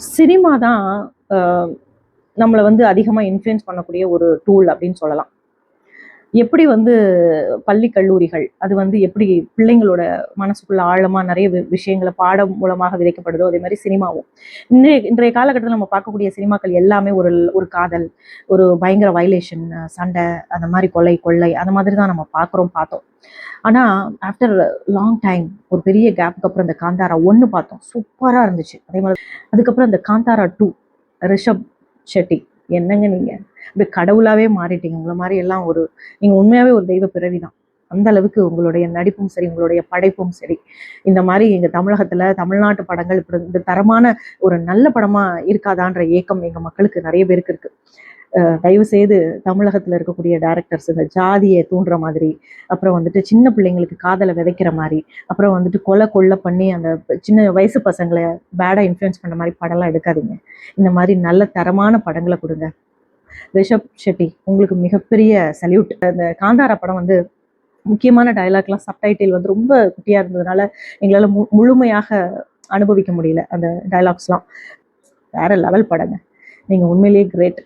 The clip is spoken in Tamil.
சினிமா தான் நம்மளை வந்து அதிகமாக இன்ஃப்ளூயன்ஸ் பண்ணக்கூடிய ஒரு டூல் அப்படின்னு சொல்லலாம். எப்படி வந்து பள்ளி கல்லூரிகள் அது வந்து எப்படி பிள்ளைங்களோட மனசுக்குள்ள ஆழமா நிறைய விஷயங்களை பாடம் மூலமாக விதைக்கப்படுதோ, அதே மாதிரி சினிமாவும் இன்றைய காலகட்டத்தில் நம்ம பார்க்கக்கூடிய சினிமாக்கள் எல்லாமே ஒரு ஒரு காதல், ஒரு பயங்கர வயலேஷன், சண்டை, அந்த மாதிரி கொலை கொள்ளை அந்த மாதிரி தான் நம்ம பார்த்தோம். ஆனால் ஆஃப்டர் லாங் டைம் ஒரு பெரிய கேப்புக்கு அப்புறம் இந்த காந்தாரா 1 பார்த்தோம், சூப்பராக இருந்துச்சு. அதே மாதிரி அதுக்கப்புறம் இந்த காந்தாரா 2, ரிஷப் ஷெட்டி, என்னங்க நீங்கள் இப்படி கடவுளாகவே மாறிட்டீங்க. உங்களை மாதிரி எல்லாம் நீங்கள் உண்மையாகவே ஒரு தெய்வ பிறவி தான். அந்த அளவுக்கு உங்களுடைய நடிப்பும் சரி, உங்களுடைய படைப்பும் சரி, இந்த மாதிரி எங்கள் தமிழகத்தில் தமிழ்நாட்டு படங்கள் இப்படி இந்த தரமான ஒரு நல்ல படமாக இருக்காதான்ற ஏக்கம் எங்கள் மக்களுக்கு நிறைய பேருக்கு இருக்குது. தயவு செய்து தமிழகத்தில் இருக்கக்கூடிய டைரக்டர்ஸ் இந்த ஜாதியை தூண்டுற மாதிரி, அப்புறம் வந்துட்டு சின்ன பிள்ளைங்களுக்கு காதலை விதைக்கிற மாதிரி, அப்புறம் வந்துட்டு கொலை பண்ணி அந்த சின்ன வயசு பசங்களை பேடாக இன்ஃப்ளூயன்ஸ் பண்ண மாதிரி படம்லாம் எடுக்காதீங்க. இந்த மாதிரி நல்ல தரமான படங்களை கொடுங்க. ரிஷப் ஷெட்டி, உங்களுக்கு மிகப்பெரிய சல்யூட். அந்த காந்தாரா படம் வந்து முக்கியமான டயலாக்லாம் சப்டைட்டில் வந்து ரொம்ப குட்டியாக இருந்ததுனால எங்களால் முழுமையாக அனுபவிக்க முடியல. அந்த டயலாக்ஸ்லாம் வேற லெவல் படங்க. நீங்கள் உண்மையிலேயே கிரேட்.